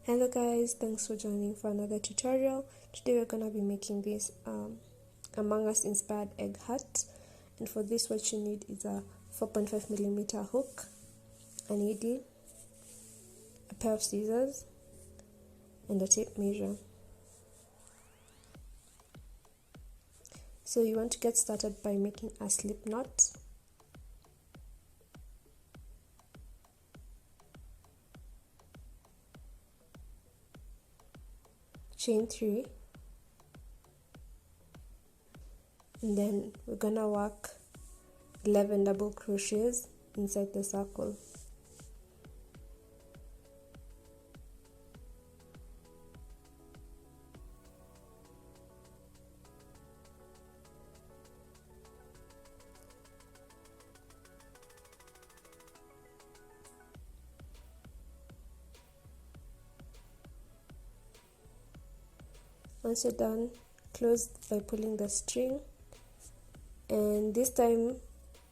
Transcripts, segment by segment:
Hello guys, thanks for joining for another tutorial. Today we're gonna be making this Among Us inspired egg hat, and for this what you need is a 4.5mm hook, a needle, a pair of scissors, and a tape measure. So you want to get started by making a slip knot. Chain 3, and then we're gonna work 11 double crochets inside the circle. Once you're done, close by pulling the string. And this time,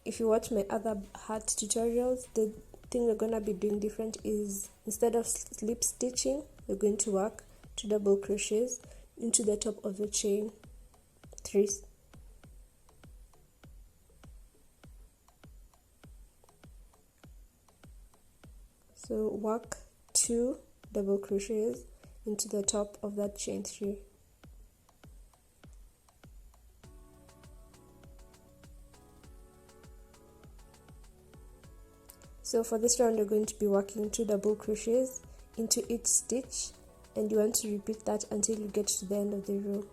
if you watch my other hat tutorials, the thing we're gonna be doing different is, instead of slip stitching, we're going to work 2 double crochets into the top of the chain 3. So work 2 double crochets into the top of that chain 3. So for this round, you're going to be working 2 double crochets into each stitch, and you want to repeat that until you get to the end of the row.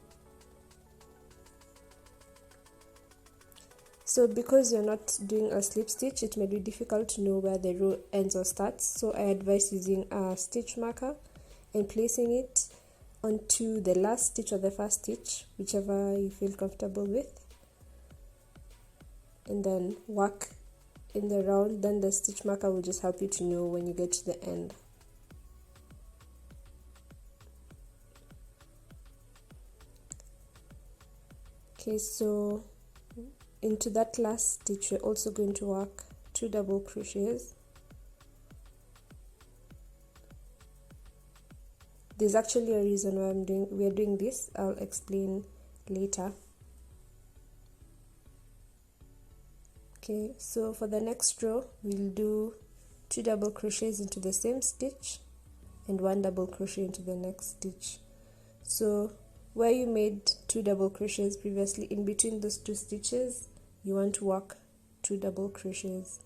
So because you're not doing a slip stitch, it may be difficult to know where the row ends or starts, so I advise using a stitch marker and placing it onto the last stitch or the first stitch, whichever you feel comfortable with, and then work in the round. Then the stitch marker will just help you to know when you get to the end. Okay, so into that last stitch we're also going to work 2 double crochets. There's actually a reason why we're doing this. I'll explain later. Okay, so for the next row we'll do 2 double crochets into the same stitch and 1 double crochet into the next stitch. So where you made 2 double crochets previously, in between those 2 stitches you want to work 2 double crochets.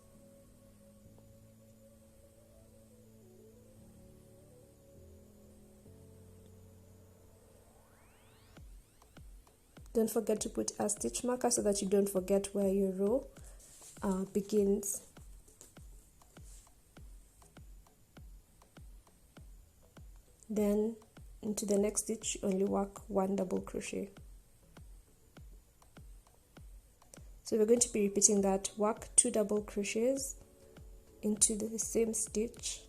Don't forget to put a stitch marker so that you don't forget where your row begins. Then into the next stitch you only work 1 double crochet. So we're going to be repeating that. Work 2 double crochets into the same stitch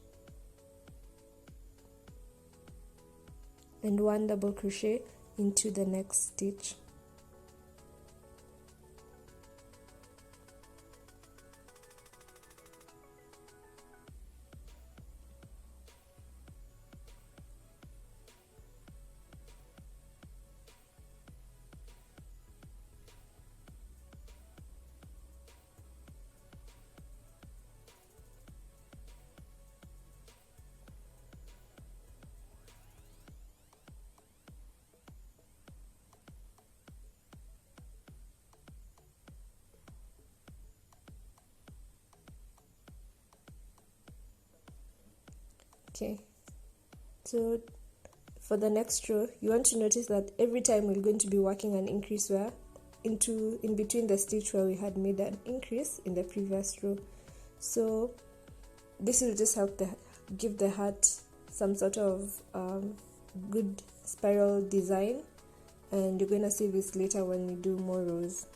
and 1 double crochet into the next stitch. Okay, so for the next row you want to notice that every time we're going to be working an increase where in between the stitch where we had made an increase in the previous row. So this will just help give the hat some sort of good spiral design, and you're going to see this later when we do more rows.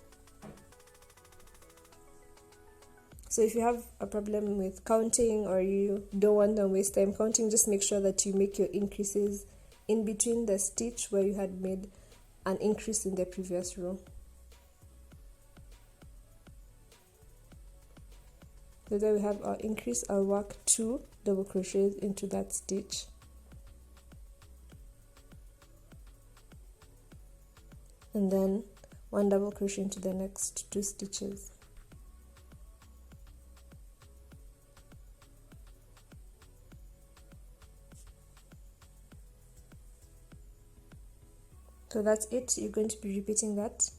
So if you have a problem with counting or you don't want to waste time counting, just make sure that you make your increases in between the stitch where you had made an increase in the previous row. So there we have our increase. I'll work 2 double crochets into that stitch and then 1 double crochet into the next 2 stitches. So that's it. You're going to be repeating that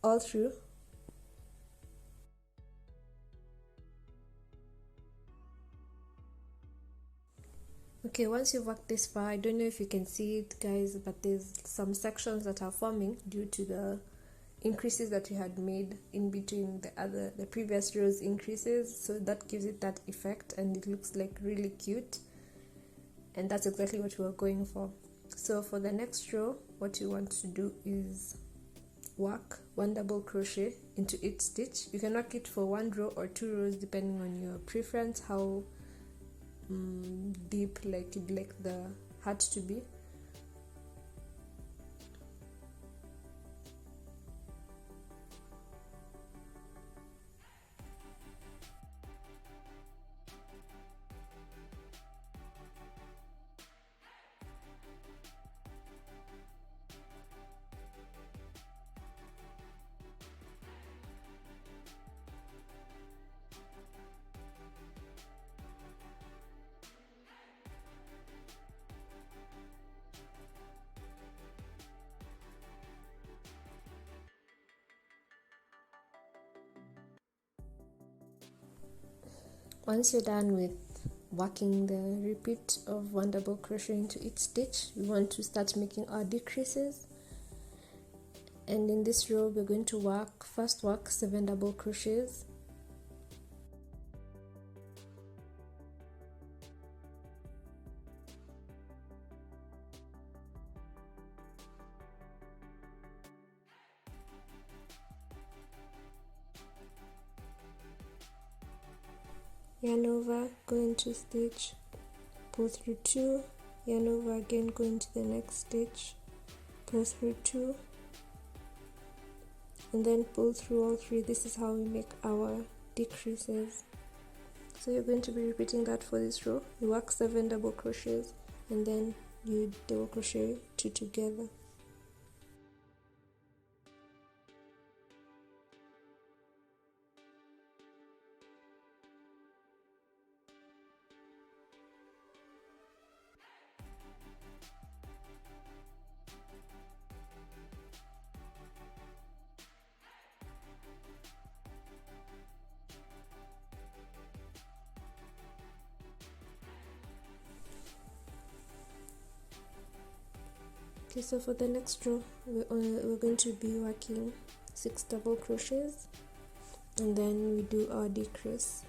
all through. Okay, once you've worked this far, I don't know if you can see it, guys, but there's some sections that are forming due to the increases that we had made in between the previous rows increases. So that gives it that effect, and it looks like really cute, and that's exactly what we were going for. So for the next row, what you want to do is work 1 double crochet into each stitch. You can work it for 1 row or 2 rows depending on your preference, how deep you'd like the hat to be. Once you're done with working the repeat of 1 double crochet into each stitch, we want to start making our decreases. And in this row, we're going to first work 7 double crochets. Yarn over, go into stitch, pull through 2, yarn over again, go into the next stitch, pull through 2, and then pull through all 3. This is how we make our decreases. So you're going to be repeating that for this row. You work 7 double crochets and then you double crochet 2 together. Okay, so for the next row, we're going to be working 6 double crochets and then we do our decrease.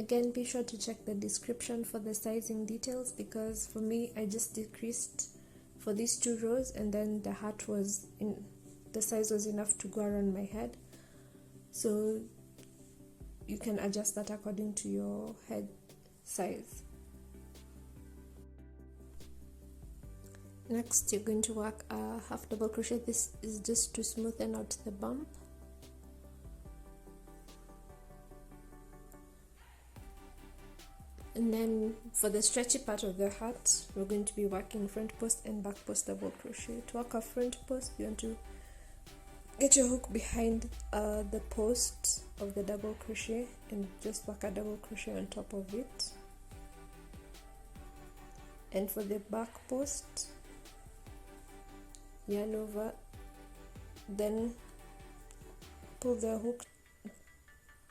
Again, be sure to check the description for the sizing details, because for me, I just decreased for these 2 rows and then the hat the size was enough to go around my head. So you can adjust that according to your head size. Next, you're going to work a half double crochet. This is just to smoothen out the bump. And then for the stretchy part of the hat, we're going to be working front post and back post double crochet. To work a front post, you want to get your hook behind the post of the double crochet and just work a double crochet on top of it. And for the back post, yarn over, then pull the hook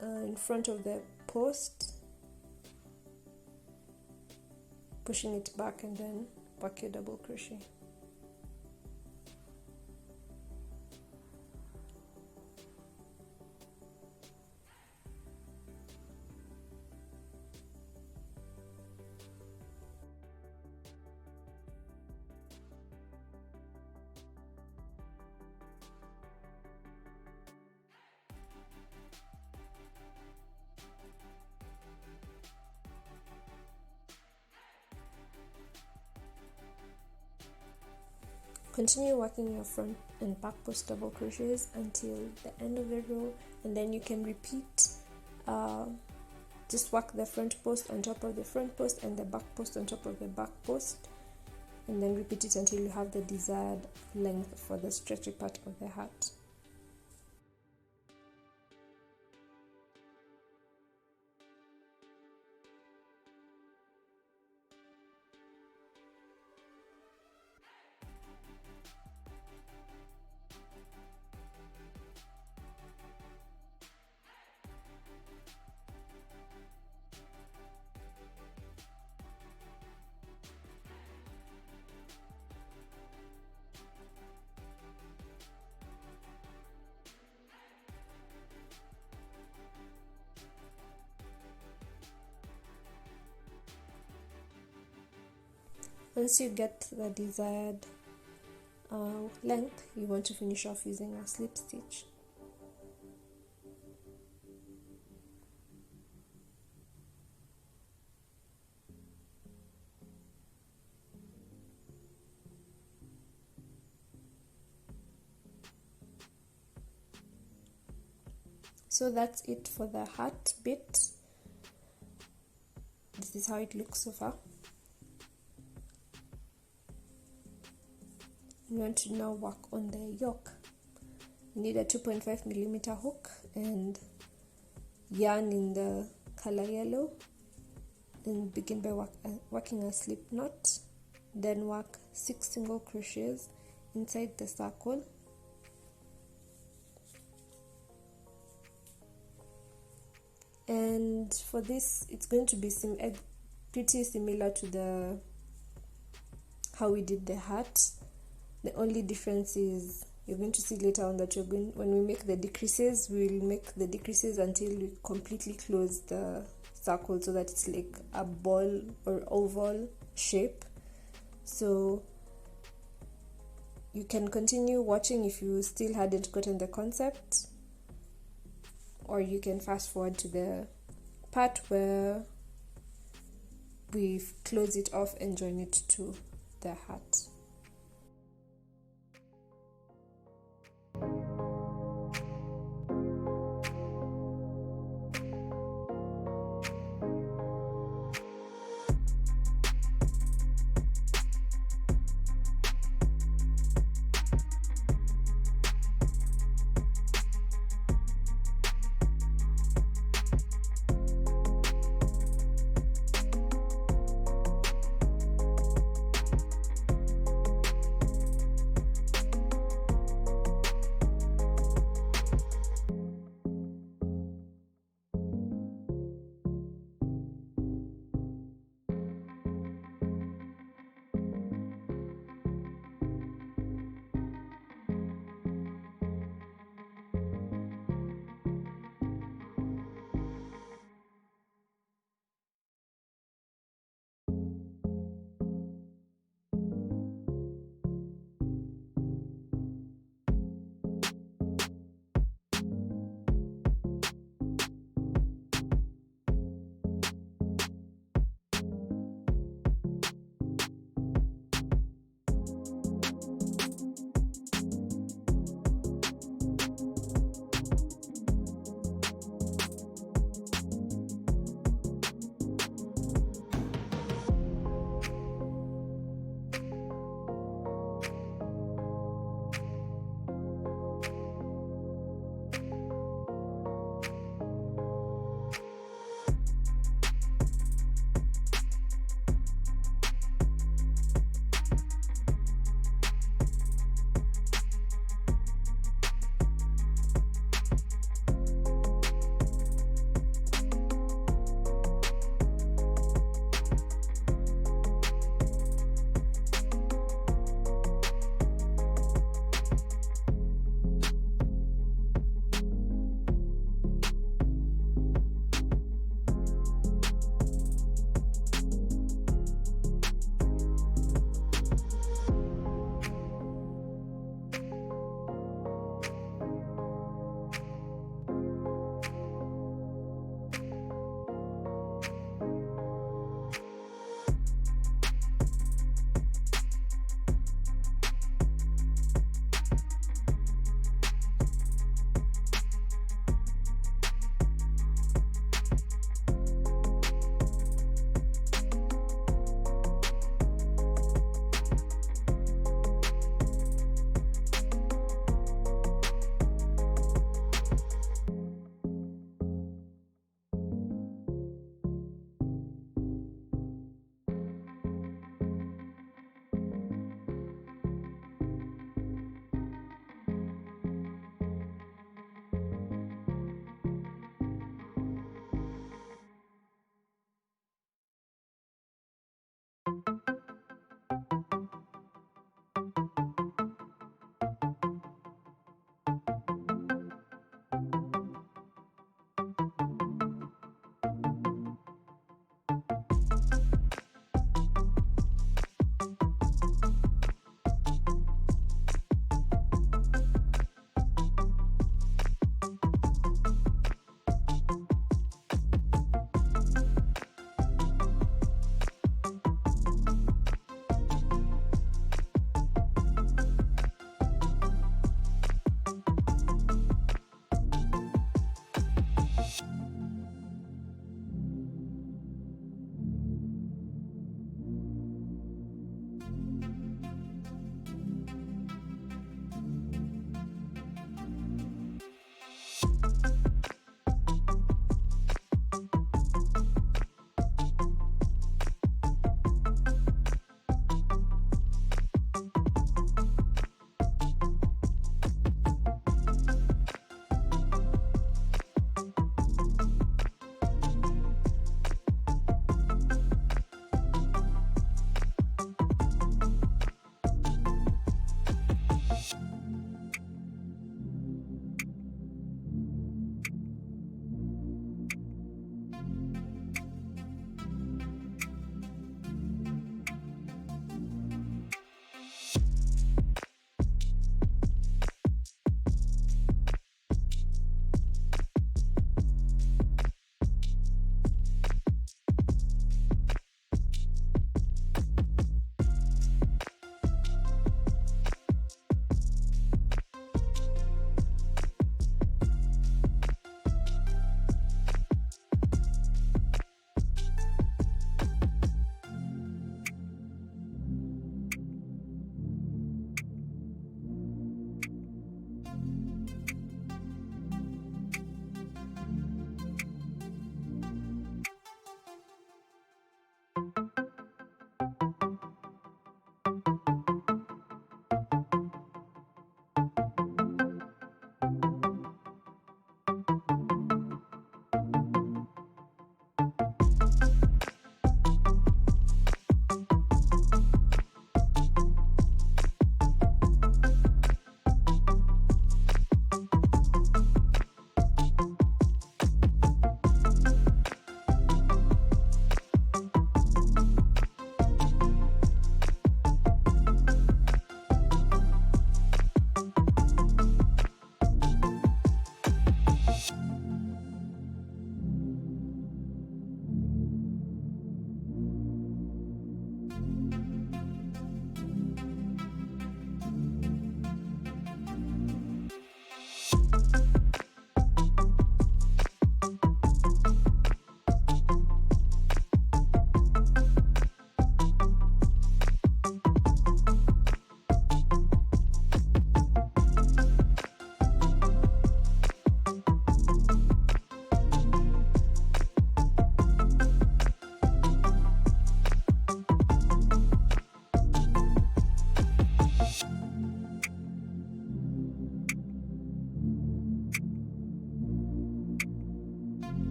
in front of the post, pushing it back, and then work your double crochet. Continue working your front and back post double crochets until the end of the row, and then you can repeat. Just work the front post on top of the front post and the back post on top of the back post, and then repeat it until you have the desired length for the stretchy part of the hat. Once you get the desired length, you want to finish off using a slip stitch. So that's it for the hat bit. This is how it looks so far. You want to now work on the yoke. You need a 2.5mm hook and yarn in the color yellow, and begin by working a slip knot, then work 6 single crochets inside the circle, and for this it's going to be pretty similar to the how we did the hat. The only difference is you're going to see later on that when we make the decreases, we will make the decreases until we completely close the circle so that it's like a ball or oval shape. So you can continue watching if you still hadn't gotten the concept, or you can fast forward to the part where we close it off and join it to the hat.